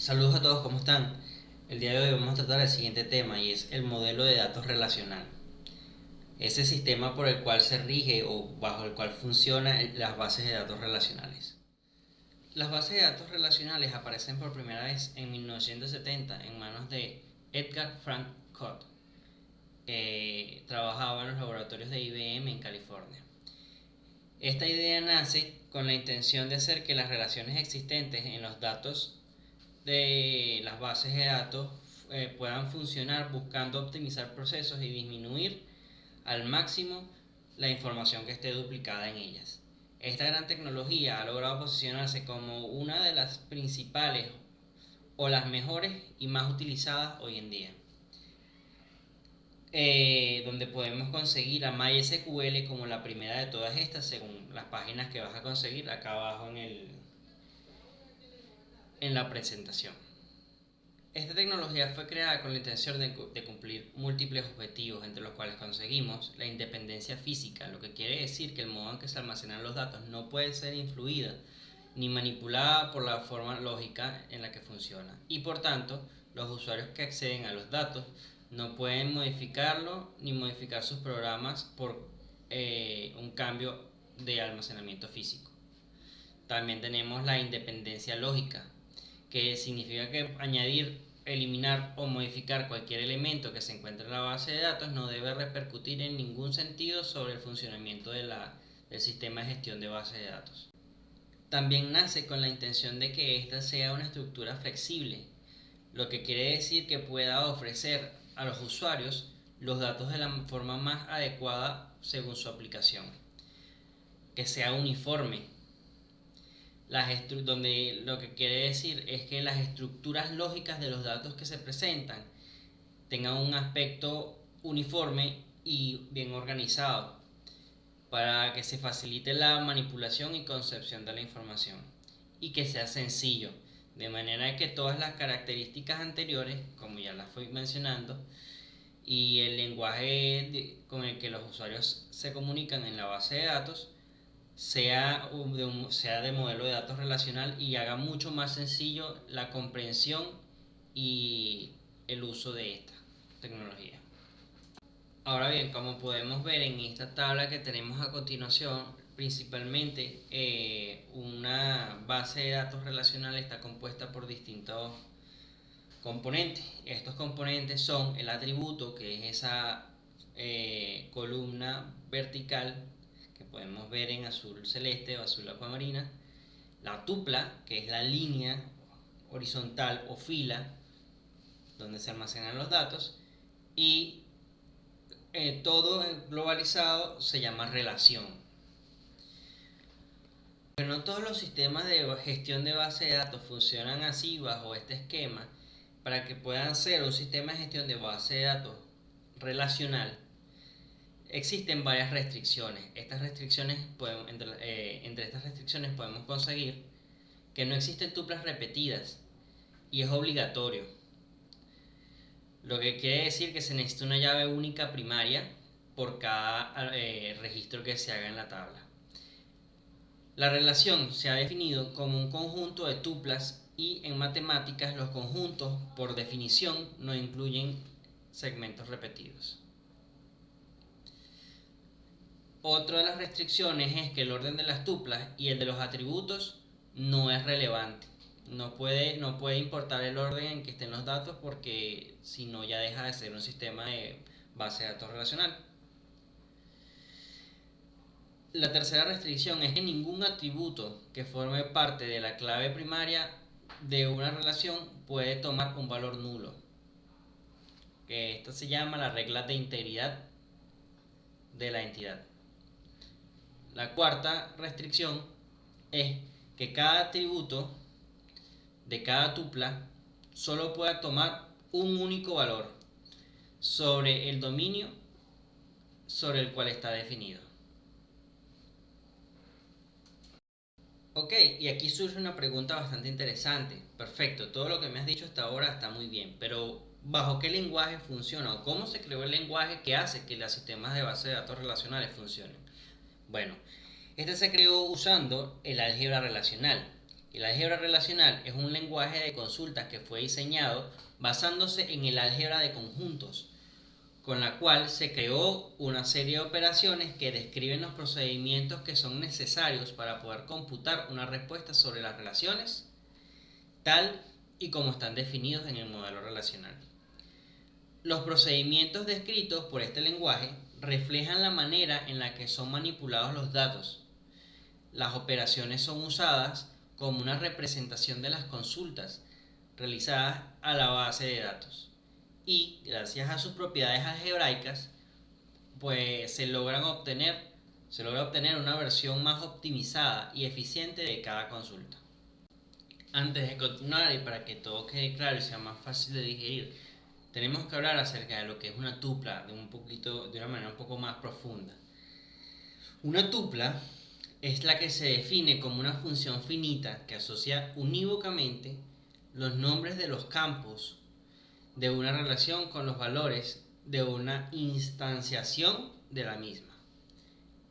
Saludos a todos, ¿cómo están? El día de hoy vamos a tratar el siguiente tema y es el modelo de datos relacional. Ese sistema por el cual se rige o bajo el cual funcionan las bases de datos relacionales. Las bases de datos relacionales aparecen por primera vez en 1970 en manos de Edgar Frank Codd, que trabajaba en los laboratorios de IBM en California. Esta idea nace con la intención de hacer que las relaciones existentes en los datos de las bases de datos puedan funcionar buscando optimizar procesos y disminuir al máximo la información que esté duplicada en ellas. Esta gran tecnología ha logrado posicionarse como una de las principales o las mejores y más utilizadas hoy en día, donde podemos conseguir a MySQL como la primera de todas estas según las páginas que vas a conseguir acá abajo en la presentación. Esta tecnología fue creada con la intención de cumplir múltiples objetivos, entre los cuales conseguimos la independencia física, lo que quiere decir que el modo en que se almacenan los datos no puede ser influida ni manipulada por la forma lógica en la que funciona, y por tanto los usuarios que acceden a los datos no pueden modificarlo ni modificar sus programas por un cambio de almacenamiento físico. También tenemos la independencia lógica, que significa que añadir, eliminar o modificar cualquier elemento que se encuentre en la base de datos no debe repercutir en ningún sentido sobre el funcionamiento del sistema de gestión de bases de datos. También nace con la intención de que ésta sea una estructura flexible, lo que quiere decir que pueda ofrecer a los usuarios los datos de la forma más adecuada según su aplicación, que sea uniforme, donde lo que quiere decir es que las estructuras lógicas de los datos que se presentan tengan un aspecto uniforme y bien organizado para que se facilite la manipulación y concepción de la información y que sea sencillo, de manera que todas las características anteriores, como ya las fui mencionando, y el lenguaje con el que los usuarios se comunican en la base de datos sea de modelo de datos relacional y haga mucho más sencillo la comprensión y el uso de esta tecnología. Ahora bien, como podemos ver en esta tabla que tenemos a continuación, principalmente una base de datos relacional está compuesta por distintos componentes. Estos componentes son el atributo, que es esa columna vertical que podemos ver en azul celeste o azul acuamarina, la tupla, que es la línea horizontal o fila donde se almacenan los datos, y todo globalizado se llama relación. Pero no todos los sistemas de gestión de base de datos funcionan así bajo este esquema. Para que puedan ser un sistema de gestión de base de datos relacional, existen varias restricciones. Entre estas restricciones podemos conseguir que no existen tuplas repetidas y es obligatorio, lo que quiere decir que se necesita una llave única primaria por cada registro que se haga en la tabla. La relación se ha definido como un conjunto de tuplas y en matemáticas los conjuntos por definición no incluyen segmentos repetidos. Otra de las restricciones es que el orden de las tuplas y el de los atributos no es relevante. No puede importar el orden en que estén los datos porque si no ya deja de ser un sistema de base de datos relacional. La tercera restricción es que ningún atributo que forme parte de la clave primaria de una relación puede tomar un valor nulo. Que esto se llama la regla de integridad de la entidad. La cuarta restricción es que cada atributo de cada tupla solo pueda tomar un único valor sobre el dominio sobre el cual está definido. Ok, y aquí surge una pregunta bastante interesante. Perfecto, todo lo que me has dicho hasta ahora está muy bien, pero ¿bajo qué lenguaje funciona o cómo se creó el lenguaje que hace que los sistemas de base de datos relacionales funcionen? Bueno, este se creó usando el álgebra relacional, El álgebra relacional es un lenguaje de consultas que fue diseñado basándose en el álgebra de conjuntos, con la cual se creó una serie de operaciones que describen los procedimientos que son necesarios para poder computar una respuesta sobre las relaciones, tal y como están definidos en el modelo relacional. Los procedimientos descritos por este lenguaje reflejan la manera en la que son manipulados los datos. Las operaciones son usadas como una representación de las consultas realizadas a la base de datos y, gracias a sus propiedades algebraicas, pues se logra obtener una versión más optimizada y eficiente de cada consulta. Antes de continuar, y para que todo quede claro y sea más fácil de digerir, tenemos que hablar acerca de lo que es una tupla de una manera un poco más profunda. Una tupla es la que se define como una función finita que asocia unívocamente los nombres de los campos de una relación con los valores de una instanciación de la misma.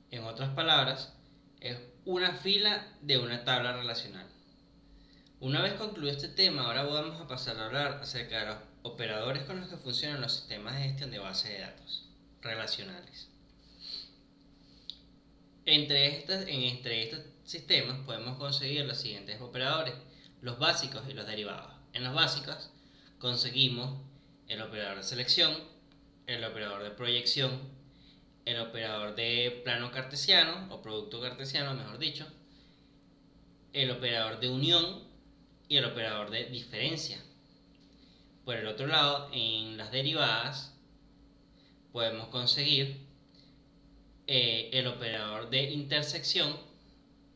En otras palabras, es una fila de una tabla relacional. Una vez concluido este tema, ahora vamos a pasar a hablar acerca de los operadores con los que funcionan los sistemas de gestión de bases de datos relacionales. Entre estos sistemas podemos conseguir los siguientes operadores: los básicos y los derivados. En los básicos conseguimos el operador de selección, el operador de proyección, el operador de plano cartesiano o producto cartesiano, mejor dicho, el operador de unión y el operador de diferencia. Por el otro lado, en las derivadas podemos conseguir el operador de intersección,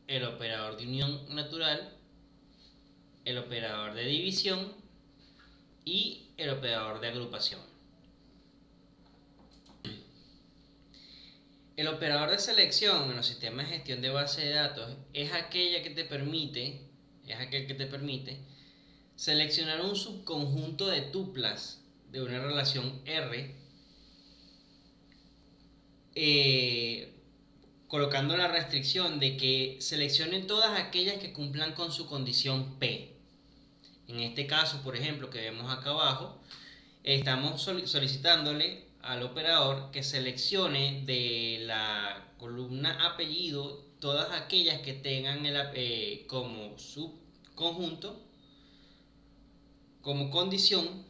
el operador de unión natural, el operador de división y el operador de agrupación. El operador de selección en los sistemas de gestión de base de datos es aquel que te permite seleccionar un subconjunto de tuplas de una relación R, colocando la restricción de que seleccione todas aquellas que cumplan con su condición P. En este caso, por ejemplo, que vemos acá abajo, estamos solicitándole al operador que seleccione de la columna apellido todas aquellas que tengan como subconjunto, como condición,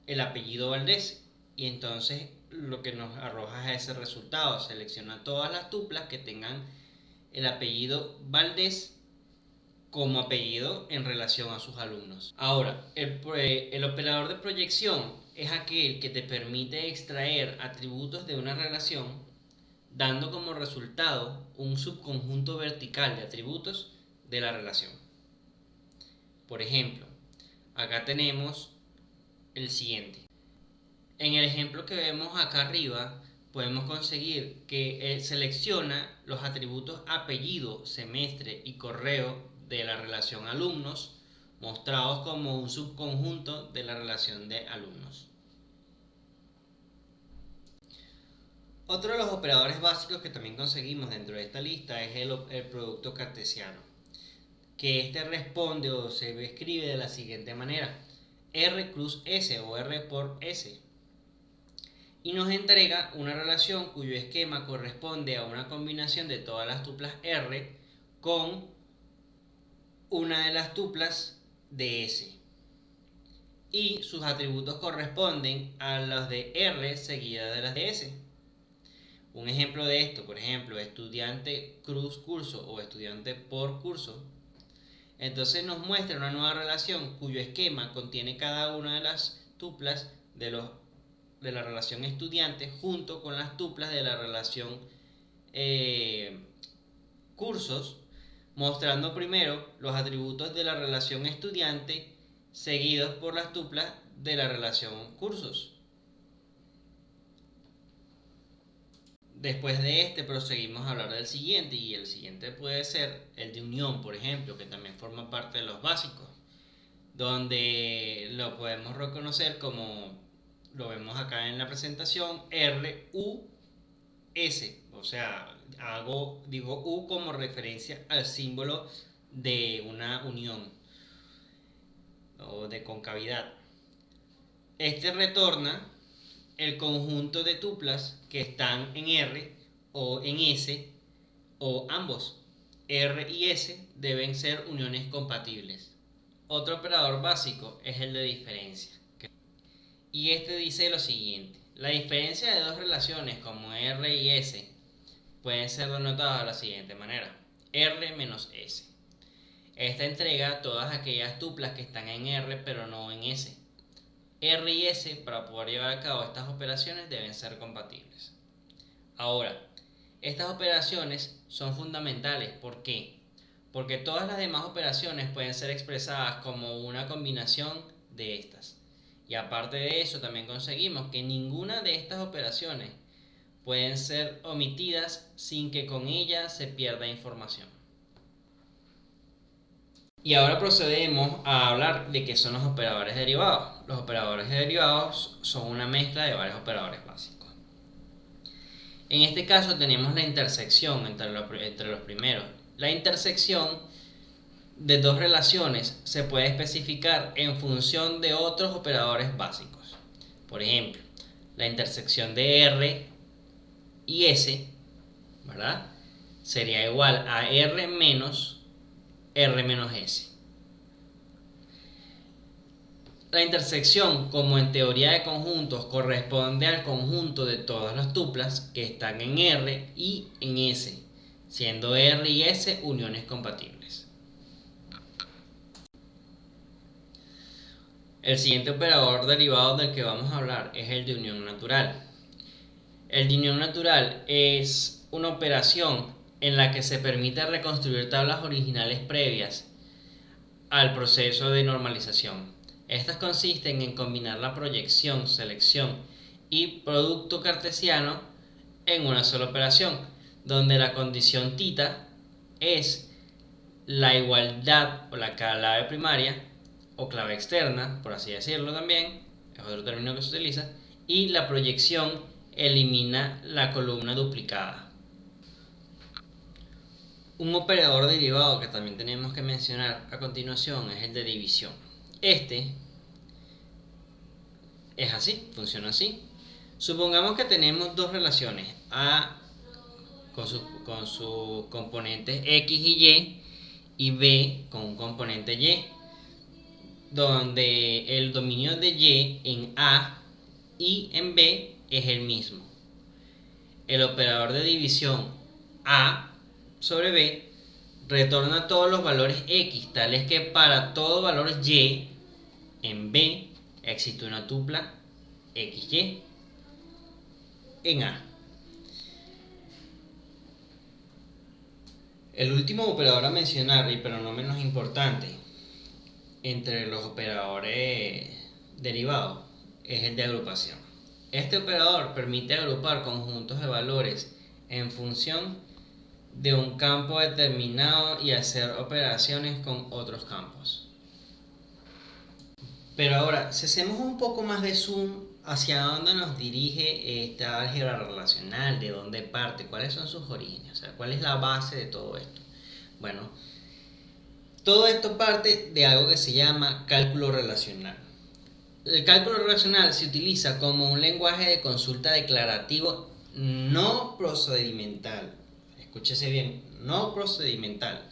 el apellido Valdés. Y entonces lo que nos arroja es ese resultado: selecciona todas las tuplas que tengan el apellido Valdés como apellido en relación a sus alumnos. Ahora, el operador de proyección es aquel que te permite extraer atributos de una relación dando como resultado un subconjunto vertical de atributos de la relación. Por ejemplo, acá tenemos el siguiente. En el ejemplo que vemos acá arriba, podemos conseguir que selecciona los atributos apellido, semestre y correo de la relación alumnos, mostrados como un subconjunto de la relación de alumnos. Otro de los operadores básicos que también conseguimos dentro de esta lista es el producto cartesiano, que este responde o se escribe de la siguiente manera: R cruz S o R por S, y nos entrega una relación cuyo esquema corresponde a una combinación de todas las tuplas R con una de las tuplas de S, y sus atributos corresponden a los de R seguidas de las de S. Un ejemplo de esto, por ejemplo, estudiante cruz curso o estudiante por curso. Entonces nos muestra una nueva relación cuyo esquema contiene cada una de las tuplas de la relación estudiante junto con las tuplas de la relación cursos, mostrando primero los atributos de la relación estudiante seguidos por las tuplas de la relación cursos. Después de este proseguimos a hablar del siguiente, y el siguiente puede ser el de unión, por ejemplo, que también forma parte de los básicos, donde lo podemos reconocer como lo vemos acá en la presentación: RUS, o sea, digo U como referencia al símbolo de una unión o de concavidad. Este retorna el conjunto de tuplas que están en R o en S o ambos. R y S deben ser uniones compatibles. Otro operador básico es el de diferencia. Y este dice lo siguiente: la diferencia de dos relaciones como R y S pueden ser denotadas de la siguiente manera: R menos S. Esta entrega todas aquellas tuplas que están en R pero no en S. R y S, para poder llevar a cabo estas operaciones, deben ser compatibles. Ahora, estas operaciones son fundamentales. ¿Por qué? Porque todas las demás operaciones pueden ser expresadas como una combinación de estas. Y aparte de eso, también conseguimos que ninguna de estas operaciones pueden ser omitidas sin que con ellas se pierda información. Y ahora procedemos a hablar de qué son los operadores derivados. Los operadores derivados son una mezcla de varios operadores básicos. En este caso tenemos la intersección entre los primeros. La intersección de dos relaciones se puede especificar en función de otros operadores básicos. Por ejemplo, la intersección de R y S, ¿verdad?, sería igual a R menos S. La intersección, como en teoría de conjuntos, corresponde al conjunto de todas las tuplas que están en R y en S, siendo R y S uniones compatibles. El siguiente operador derivado del que vamos a hablar es el de unión natural. El de unión natural es una operación en la que se permite reconstruir tablas originales previas al proceso de normalización. Estas consisten en combinar la proyección, selección y producto cartesiano en una sola operación, donde la condición θ es la igualdad o la clave primaria o clave externa, por así decirlo también, es otro término que se utiliza, y la proyección elimina la columna duplicada. Un operador derivado que también tenemos que mencionar a continuación es el de división. Este es así, funciona así. Supongamos que tenemos dos relaciones, A con sus componentes X y B con un componente Y, donde el dominio de Y en A y en B es el mismo. El operador de división A sobre B retorna todos los valores X, tales que para todo valor Y en B existe una tupla XY en A. El último operador a mencionar, pero no menos importante, entre los operadores derivados, es el de agrupación. Este operador permite agrupar conjuntos de valores en función de un campo determinado y hacer operaciones con otros campos. Pero ahora, si hacemos un poco más de zoom, ¿hacia dónde nos dirige esta álgebra relacional? ¿De dónde parte? ¿Cuáles son sus orígenes? O sea, ¿cuál es la base de todo esto? Bueno, todo esto parte de algo que se llama cálculo relacional. El cálculo relacional se utiliza como un lenguaje de consulta declarativo no procedimental. Escúchese bien, no procedimental.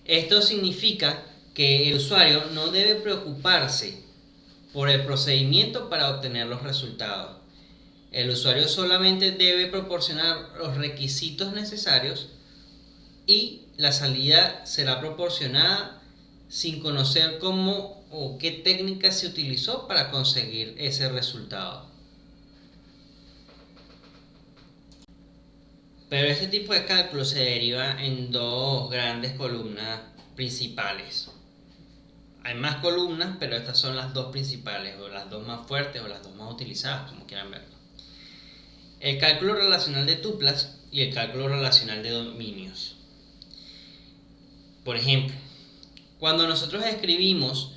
Esto significa que el usuario no debe preocuparse por el procedimiento para obtener los resultados. El usuario solamente debe proporcionar los requisitos necesarios y la salida será proporcionada sin conocer cómo o qué técnica se utilizó para conseguir ese resultado. Pero este tipo de cálculo se deriva en dos grandes columnas principales. Hay más columnas, pero estas son las dos principales, o las dos más fuertes, o las dos más utilizadas, como quieran verlo. El cálculo relacional de tuplas y el cálculo relacional de dominios. Por ejemplo, cuando nosotros escribimos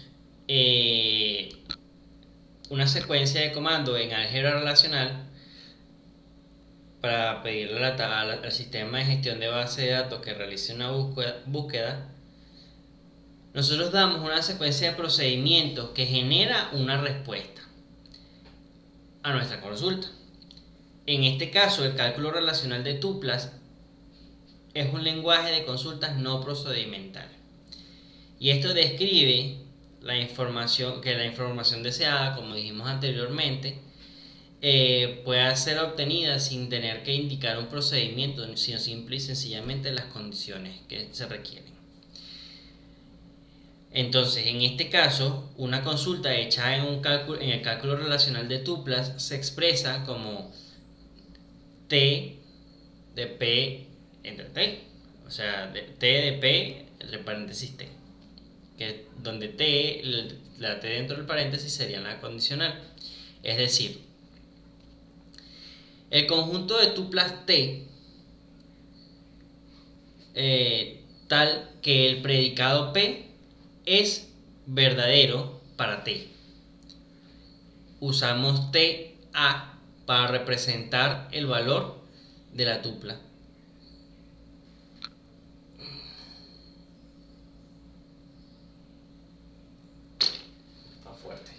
una secuencia de comandos en álgebra relacional para pedirle al sistema de gestión de base de datos que realice una búsqueda, nosotros damos una secuencia de procedimientos que genera una respuesta a nuestra consulta. En este caso, el cálculo relacional de tuplas es un lenguaje de consultas no procedimental. Y esto describe la información deseada, como dijimos anteriormente, pueda ser obtenida sin tener que indicar un procedimiento, sino simple y sencillamente las condiciones que se requieren. Entonces, en este caso, una consulta hecha en el cálculo relacional de tuplas se expresa como T de P entre T, o sea, T de P entre paréntesis T, que donde T, la T dentro del paréntesis sería la condicional. Es decir, el conjunto de tuplas T tal que el predicado P es verdadero para T. Usamos TA para representar el valor de la tupla. Está fuerte.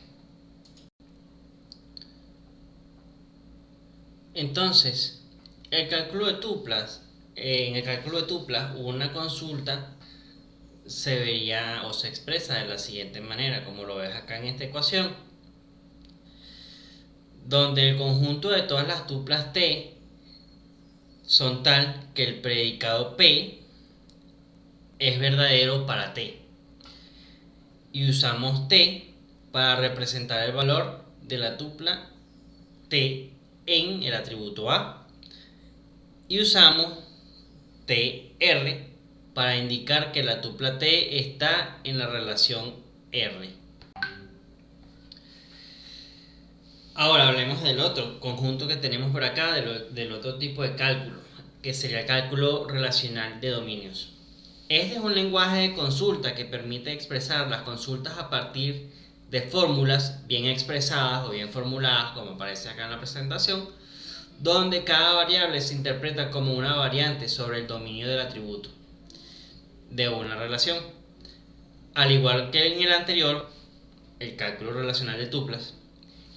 Entonces, en el cálculo de tuplas, una consulta se vería o se expresa de la siguiente manera, como lo ves acá en esta ecuación, donde el conjunto de todas las tuplas T son tal que el predicado P es verdadero para T, y usamos T para representar el valor de la tupla T en el atributo A, y usamos TR para indicar que la tupla T está en la relación R. Ahora hablemos del otro conjunto que tenemos por acá, del otro tipo de cálculo, que sería el cálculo relacional de dominios. Este es un lenguaje de consulta que permite expresar las consultas a partir de fórmulas bien expresadas o bien formuladas, como aparece acá en la presentación, donde cada variable se interpreta como una variante sobre el dominio del atributo de una relación. Al igual que en el anterior, el cálculo relacional de tuplas,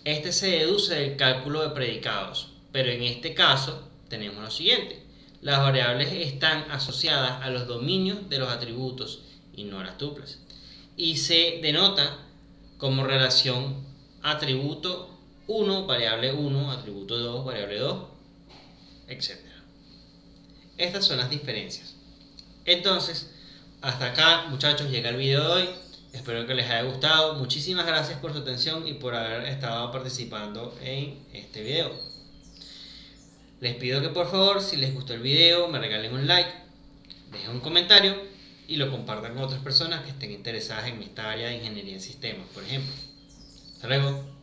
este se deduce del cálculo de predicados, pero en este caso tenemos lo siguiente: las variables están asociadas a los dominios de los atributos y no a las tuplas, y se denota como relación atributo 1, variable 1, atributo 2, variable 2, etc. Estas son las diferencias. Entonces, hasta acá, muchachos, llega el video de hoy. Espero que les haya gustado. Muchísimas gracias por su atención y por haber estado participando en este video. Les pido que por favor, si les gustó el video, me regalen un like, dejen un comentario y lo compartan con otras personas que estén interesadas en esta área de ingeniería en sistemas, por ejemplo. Hasta luego.